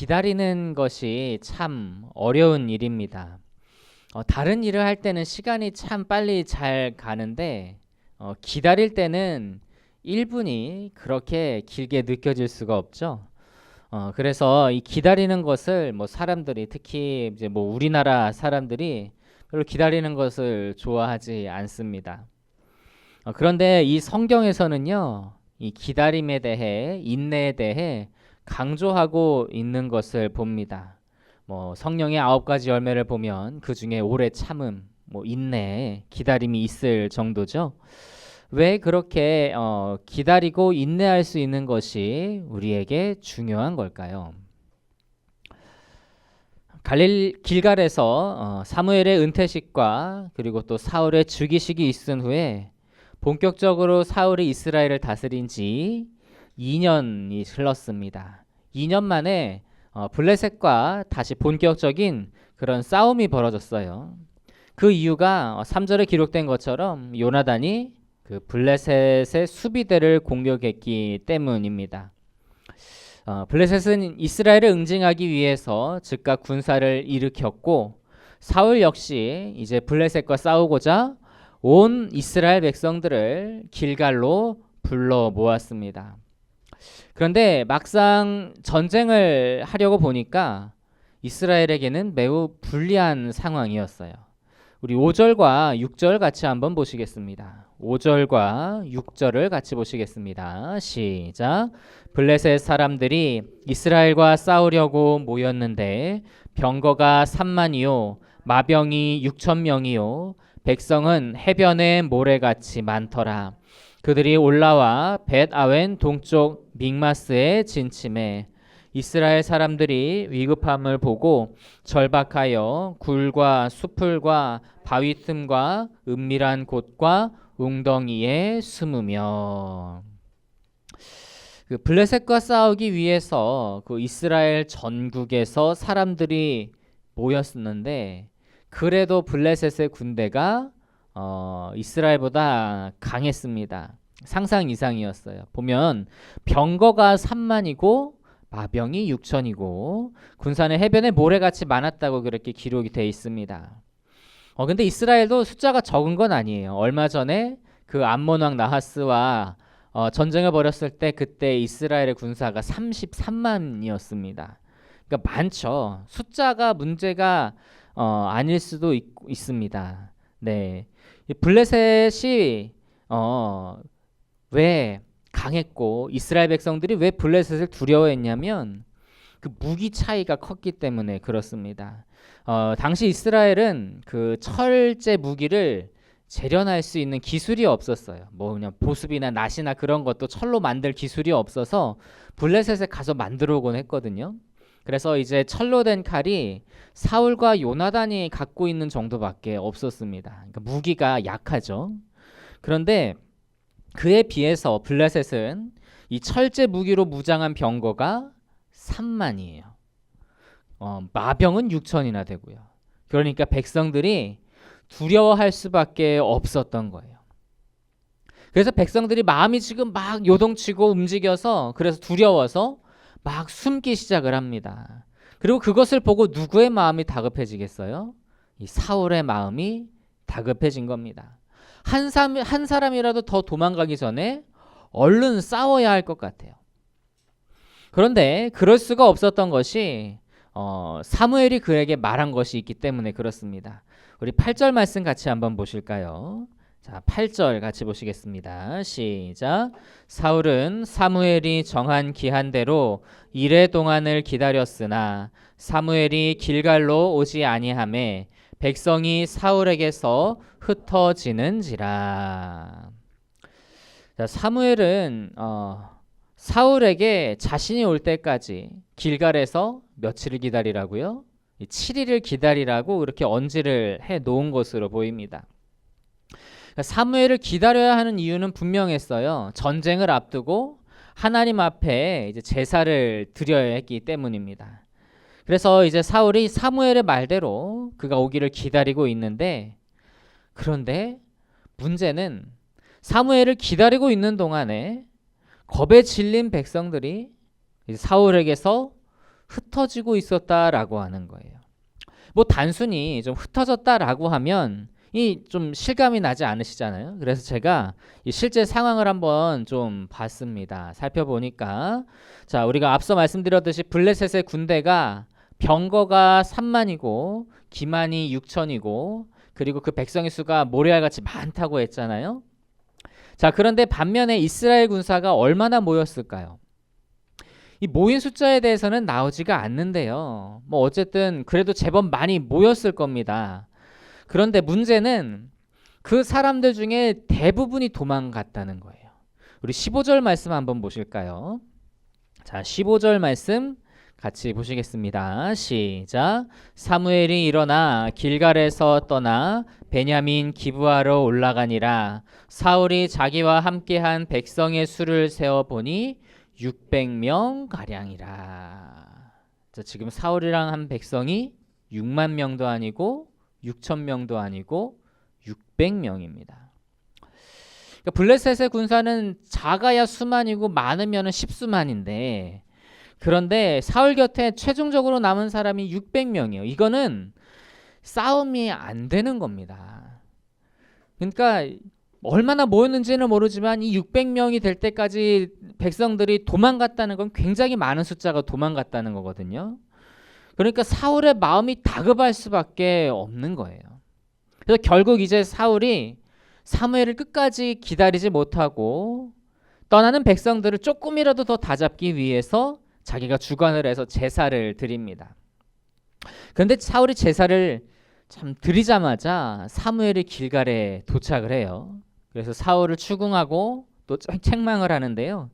기다리는 것이 참 어려운 일입니다. 다른 일을 할 때는 시간이 참 빨리 잘 가는데 기다릴 때는 1분이 그렇게 길게 느껴질 수가 없죠. 그래서 이 기다리는 것을 뭐 사람들이 특히 이제 뭐 우리나라 사람들이 별로 기다리는 것을 좋아하지 않습니다. 그런데 이 성경에서는요, 이 기다림에 대해 인내에 대해 강조하고 있는 것을 봅니다. 뭐 성령의 9가지 열매를 보면 그 중에 오래 참음, 뭐 인내, 기다림이 있을 정도죠. 왜 그렇게 기다리고 인내할 수 있는 것이 우리에게 중요한 걸까요? 길갈에서 사무엘의 은퇴식과 그리고 또 사울의 즉위식이 있은 후에 본격적으로 사울이 이스라엘을 다스린 지 2년이 흘렀습니다. 2년 만에 블레셋과 다시 본격적인 그런 싸움이 벌어졌어요. 그 이유가 3절에 기록된 것처럼 요나단이 그 블레셋의 수비대를 공격했기 때문입니다. 블레셋은 이스라엘을 응징하기 위해서 즉각 군사를 일으켰고 사울 역시 이제 블레셋과 싸우고자 온 이스라엘 백성들을 길갈로 불러 모았습니다. 그런데 막상 전쟁을 하려고 보니까 이스라엘에게는 매우 불리한 상황이었어요. 우리 5절과 6절 같이 한번 보시겠습니다. 5절과 6절을 같이 보시겠습니다. 시작. 블레셋 사람들이 이스라엘과 싸우려고 모였는데 병거가 3만이요 마병이 6,000명이요 백성은 해변의 모래같이 많더라. 그들이 올라와 벳아웬 동쪽 믹마스에 진침해 이스라엘 사람들이 위급함을 보고 절박하여 굴과 수풀과 바위 틈과 은밀한 곳과 웅덩이에 숨으며. 그 블레셋과 싸우기 위해서 그 이스라엘 전국에서 사람들이 모였었는데 그래도 블레셋의 군대가 이스라엘보다 강했습니다. 상상 이상이었어요. 보면 병거가 3만이고 마병이 6천이고 군사는 해변에 모래같이 많았다고 그렇게 기록이 되어 있습니다. 근데 이스라엘도 숫자가 적은 건 아니에요. 얼마 전에 그 암몬 왕 나하스와 전쟁을 벌였을 때 그때 이스라엘의 군사가 33만이었습니다. 그러니까 많죠. 숫자가 문제가 아닐 수도 있습니다. 네, 블레셋이 왜 강했고 이스라엘 백성들이 왜 블레셋을 두려워했냐면 그 무기 차이가 컸기 때문에 그렇습니다. 당시 이스라엘은 그 철제 무기를 재련할 수 있는 기술이 없었어요. 뭐 그냥 보습이나 낫이나 그런 것도 철로 만들 기술이 없어서 블레셋에 가서 만들어 오곤 했거든요. 그래서 이제 철로 된 칼이 사울과 요나단이 갖고 있는 정도밖에 없었습니다. 그러니까 무기가 약하죠. 그런데 그에 비해서 블레셋은 이 철제 무기로 무장한 병거가 3만이에요. 마병은 6천이나 되고요. 그러니까 백성들이 두려워할 수밖에 없었던 거예요. 그래서 백성들이 마음이 지금 막 요동치고 움직여서 그래서 두려워서 막 숨기 시작을 합니다. 그리고 그것을 보고 누구의 마음이 다급해지겠어요? 이 사울의 마음이 다급해진 겁니다. 한 사람이라도 더 도망가기 전에 얼른 싸워야 할 것 같아요. 그런데 그럴 수가 없었던 것이 사무엘이 그에게 말한 것이 있기 때문에 그렇습니다. 우리 8절 말씀 같이 한번 보실까요? 자, 8절 같이 보시겠습니다. 시작. 사울은 사무엘이 정한 기한대로 이레 동안을 기다렸으나 사무엘이 길갈로 오지 아니하매 백성이 사울에게서 흩어지는지라. 자, 사무엘은 사울에게 자신이 올 때까지 길갈에서 며칠을 기다리라고요? 7일을 기다리라고 그렇게 언지를 해 놓은 것으로 보입니다. 사무엘을 기다려야 하는 이유는 분명했어요. 전쟁을 앞두고 하나님 앞에 이제 제사를 드려야 했기 때문입니다. 그래서 이제 사울이 사무엘의 말대로 그가 오기를 기다리고 있는데, 그런데 문제는 사무엘을 기다리고 있는 동안에 겁에 질린 백성들이 사울에게서 흩어지고 있었다라고 하는 거예요. 뭐 단순히 좀 흩어졌다라고 하면 이 좀 실감이 나지 않으시잖아요. 그래서 제가 이 실제 상황을 한번 좀 봤습니다. 살펴보니까 자, 우리가 앞서 말씀드렸듯이 블레셋의 군대가 병거가 3만이고 기만이 6천이고 그리고 그 백성의 수가 모래알같이 많다고 했잖아요. 자, 그런데 반면에 이스라엘 군사가 얼마나 모였을까요? 이 모인 숫자에 대해서는 나오지가 않는데요. 뭐 어쨌든 그래도 제법 많이 모였을 겁니다. 그런데 문제는 그 사람들 중에 대부분이 도망갔다는 거예요. 우리 15절 말씀 한번 보실까요? 자, 15절 말씀 같이 보시겠습니다. 시작. 사무엘이 일어나 길갈에서 떠나 베냐민 기브아로 올라가니라. 사울이 자기와 함께한 백성의 수를 세어 보니 600명 가량이라. 자, 지금 사울이랑 한 백성이 6만 명도 아니고 6천 명도 아니고 600명입니다. 그러니까 블레셋의 군사는 작아야 수만이고 많으면 십수만인데, 그런데 사울 곁에 최종적으로 남은 사람이 600명이에요. 이거는 싸움이 안 되는 겁니다. 그러니까 얼마나 모였는지는 모르지만 이 600명이 될 때까지 백성들이 도망갔다는 건 굉장히 많은 숫자가 도망갔다는 거거든요. 그러니까 사울의 마음이 다급할 수밖에 없는 거예요. 그래서 결국 이제 사울이 사무엘을 끝까지 기다리지 못하고 떠나는 백성들을 조금이라도 더 다잡기 위해서 자기가 주관을 해서 제사를 드립니다. 그런데 사울이 제사를 참 드리자마자 사무엘이 길갈에 도착을 해요. 그래서 사울을 추궁하고 또 책망을 하는데요.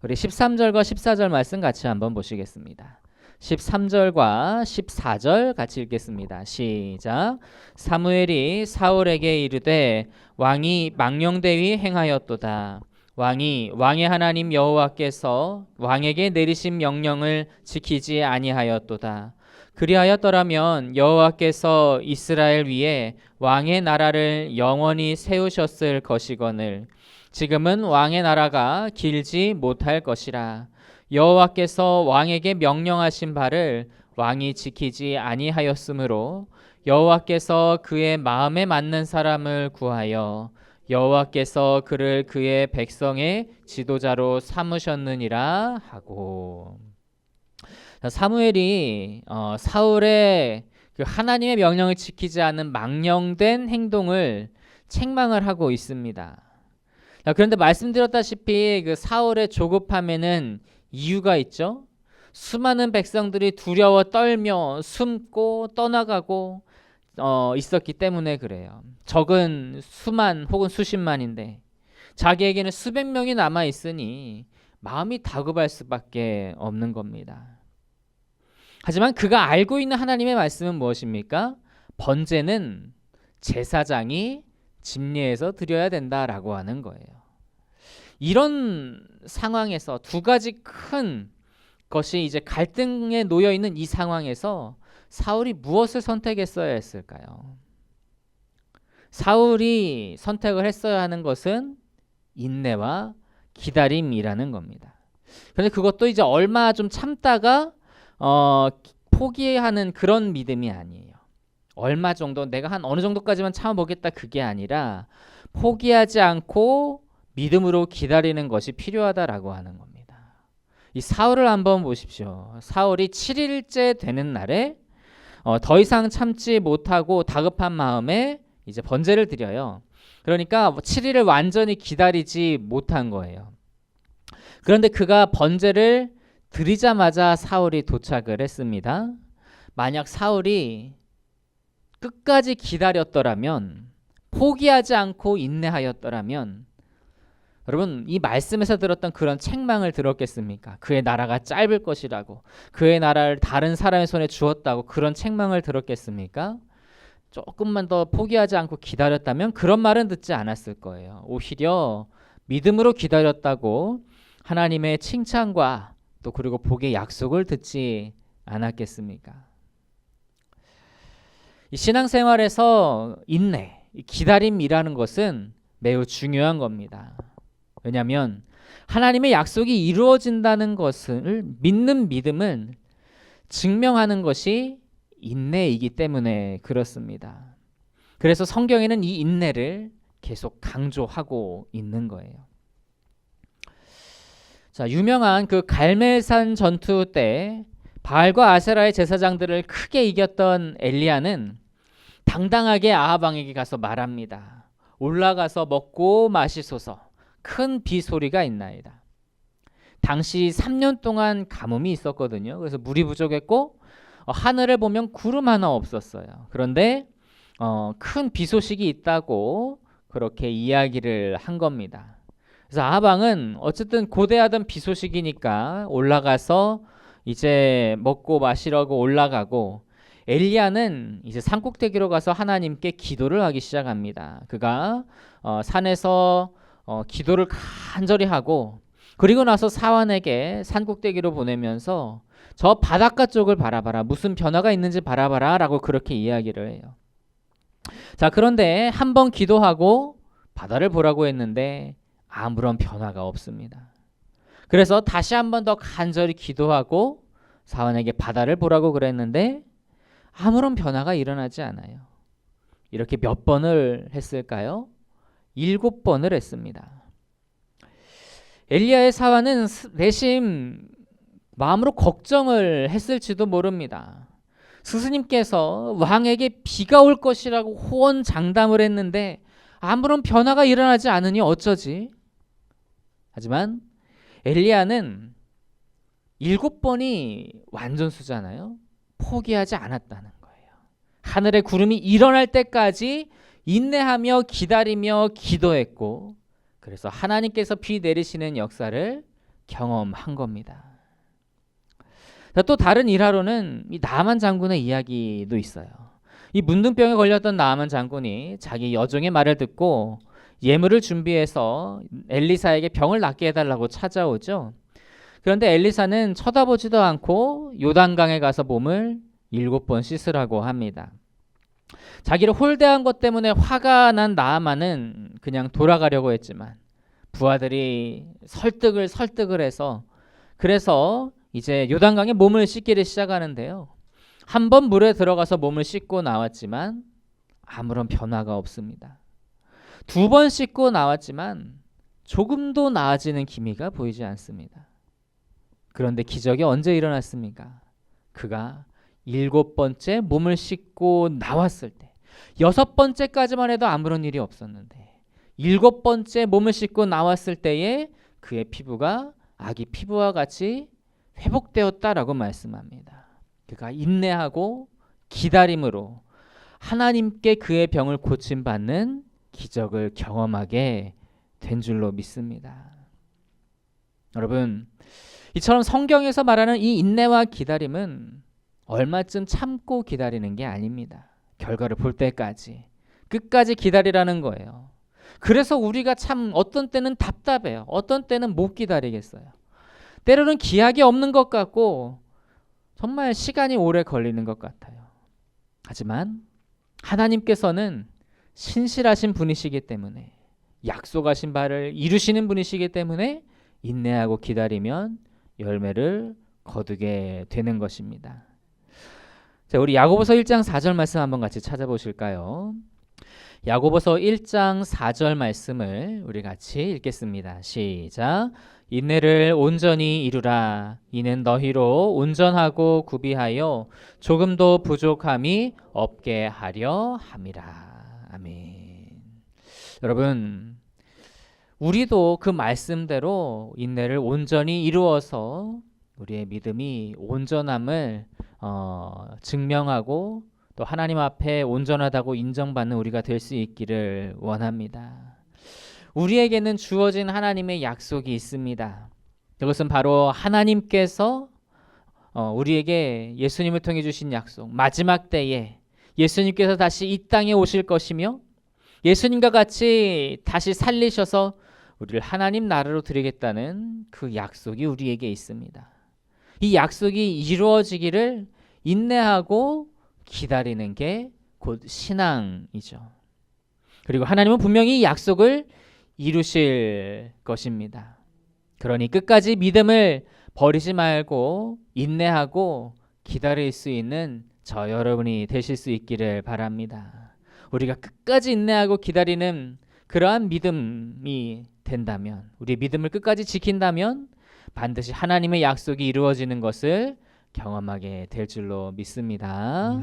우리 13절과 14절 말씀 같이 한번 보시겠습니다. 13절과 14절 같이 읽겠습니다. 시작. 사무엘이 사울에게 이르되 왕이 망령되이 행하였도다. 왕의 하나님 여호와께서 왕에게 내리신 명령을 지키지 아니하였도다. 그리하였더라면 여호와께서 이스라엘 위에 왕의 나라를 영원히 세우셨을 것이거늘 지금은 왕의 나라가 길지 못할 것이라. 여호와께서 왕에게 명령하신 바를 왕이 지키지 아니하였으므로 여호와께서 그의 마음에 맞는 사람을 구하여 여호와께서 그를 그의 백성의 지도자로 삼으셨느니라 하고. 사무엘이 사울의 그 하나님의 명령을 지키지 않는 망령된 행동을 책망을 하고 있습니다. 그런데 말씀드렸다시피 그 사울의 조급함에는 이유가 있죠. 수많은 백성들이 두려워 떨며 숨고 떠나가고 있었기 때문에 그래요. 적은 수만 혹은 수십만인데 자기에게는 수백 명이 남아 있으니 마음이 다급할 수밖에 없는 겁니다. 하지만 그가 알고 있는 하나님의 말씀은 무엇입니까? 번제는 제사장이 집례해서 드려야 된다라고 하는 거예요. 이런 상황에서 두 가지 큰 것이 이제 갈등에 놓여 있는 이 상황에서 사울이 무엇을 선택했어야 했을까요? 사울이 선택을 했어야 하는 것은 인내와 기다림이라는 겁니다. 그런데 그것도 이제 얼마 좀 참다가 포기하는 그런 믿음이 아니에요. 얼마 정도 내가 한 어느 정도까지만 참아보겠다 그게 아니라 포기하지 않고 믿음으로 기다리는 것이 필요하다라고 하는 겁니다. 이 사울을 한번 보십시오. 사울이 7일째 되는 날에 더 이상 참지 못하고 다급한 마음에 이제 번제를 드려요. 그러니까 7일을 완전히 기다리지 못한 거예요. 그런데 그가 번제를 드리자마자 사울이 도착을 했습니다. 만약 사울이 끝까지 기다렸더라면, 포기하지 않고 인내하였더라면 여러분 이 말씀에서 들었던 그런 책망을 들었겠습니까? 그의 나라가 짧을 것이라고, 그의 나라를 다른 사람의 손에 주었다고 그런 책망을 들었겠습니까? 조금만 더 포기하지 않고 기다렸다면 그런 말은 듣지 않았을 거예요. 오히려 믿음으로 기다렸다고 하나님의 칭찬과 또 그리고 복의 약속을 듣지 않았겠습니까? 이 신앙생활에서 인내, 기다림이라는 것은 매우 중요한 겁니다. 왜냐하면 하나님의 약속이 이루어진다는 것을 믿는 믿음은 증명하는 것이 인내이기 때문에 그렇습니다. 그래서 성경에는 이 인내를 계속 강조하고 있는 거예요. 자, 유명한 그 갈멜산 전투 때 바알과 아세라의 제사장들을 크게 이겼던 엘리야는 당당하게 아합 왕에게 가서 말합니다. 올라가서 먹고 마시소서. 큰 비소리가 있나이다. 당시 3년 동안 가뭄이 있었거든요. 그래서 물이 부족했고 하늘을 보면 구름 하나 없었어요. 그런데 큰 비 소식이 있다고 그렇게 이야기를 한 겁니다. 그래서 아합 왕은 어쨌든 고대하던 비 소식이니까 올라가서 이제 먹고 마시려고 올라가고, 엘리야는 이제 산꼭대기로 가서 하나님께 기도를 하기 시작합니다. 그가 산에서 기도를 간절히 하고, 그리고 나서 사환에게 산꼭대기로 보내면서 저 바닷가 쪽을 바라봐라, 무슨 변화가 있는지 바라봐라 라고 그렇게 이야기를 해요. 자, 그런데 한 번 기도하고 바다를 보라고 했는데 아무런 변화가 없습니다. 그래서 다시 한 번 더 간절히 기도하고 사환에게 바다를 보라고 그랬는데 아무런 변화가 일어나지 않아요. 이렇게 몇 번을 했을까요? 7번을 했습니다. 엘리야의 사환은 내심 마음으로 걱정을 했을지도 모릅니다. 스스님께서 왕에게 비가 올 것이라고 호언장담을 했는데 아무런 변화가 일어나지 않으니 어쩌지? 하지만 엘리야는 7번이 완전수잖아요. 포기하지 않았다는 거예요. 하늘의 구름이 일어날 때까지 인내하며 기다리며 기도했고, 그래서 하나님께서 비 내리시는 역사를 경험한 겁니다. 또 다른 일화로는 이 나만 장군의 이야기도 있어요. 이 문둥병에 걸렸던 나만 장군이 자기 여종의 말을 듣고 예물을 준비해서 엘리사에게 병을 낫게 해달라고 찾아오죠. 그런데 엘리사는 쳐다보지도 않고 요단강에 가서 몸을 7번 씻으라고 합니다. 자기를 홀대한 것 때문에 화가 난 나아만은 그냥 돌아가려고 했지만 부하들이 설득을 해서, 그래서 이제 요단강에 몸을 씻기를 시작하는데요. 한 번 물에 들어가서 몸을 씻고 나왔지만 아무런 변화가 없습니다. 2번 씻고 나왔지만 조금도 나아지는 기미가 보이지 않습니다. 그런데 기적이 언제 일어났습니까? 그가 7번째 몸을 씻고 나왔을 때, 6번째까지만 해도 아무런 일이 없었는데 7번째 몸을 씻고 나왔을 때에 그의 피부가 아기 피부와 같이 회복되었다라고 말씀합니다. 그가 인내하고 기다림으로 하나님께 그의 병을 고침받는 기적을 경험하게 된 줄로 믿습니다. 여러분, 이처럼 성경에서 말하는 이 인내와 기다림은 얼마쯤 참고 기다리는 게 아닙니다. 결과를 볼 때까지 끝까지 기다리라는 거예요. 그래서 우리가 참 어떤 때는 답답해요. 어떤 때는 못 기다리겠어요. 때로는 기약이 없는 것 같고 정말 시간이 오래 걸리는 것 같아요. 하지만 하나님께서는 신실하신 분이시기 때문에, 약속하신 바를 이루시는 분이시기 때문에 인내하고 기다리면 열매를 거두게 되는 것입니다. 자, 우리 야고보서 1장 4절 말씀 한번 같이 찾아보실까요? 야고보서 1장 4절 말씀을 우리 같이 읽겠습니다. 시작. 인내를 온전히 이루라. 이는 너희로 온전하고 구비하여 조금도 부족함이 없게 하려 함이라. 아멘. 여러분, 우리도 그 말씀대로 인내를 온전히 이루어서 우리의 믿음이 온전함을 증명하고 또 하나님 앞에 온전하다고 인정받는 우리가 될 수 있기를 원합니다. 우리에게는 주어진 하나님의 약속이 있습니다. 그것은 바로 하나님께서 우리에게 예수님을 통해 주신 약속, 마지막 때에 예수님께서 다시 이 땅에 오실 것이며 예수님과 같이 다시 살리셔서 우리를 하나님 나라로 드리겠다는 그 약속이 우리에게 있습니다. 이 약속이 이루어지기를 인내하고 기다리는 게 곧 신앙이죠. 그리고 하나님은 분명히 이 약속을 이루실 것입니다. 그러니 끝까지 믿음을 버리지 말고 인내하고 기다릴 수 있는 저 여러분이 되실 수 있기를 바랍니다. 우리가 끝까지 인내하고 기다리는 그러한 믿음이 된다면, 우리 믿음을 끝까지 지킨다면 반드시 하나님의 약속이 이루어지는 것을 경험하게 될 줄로 믿습니다.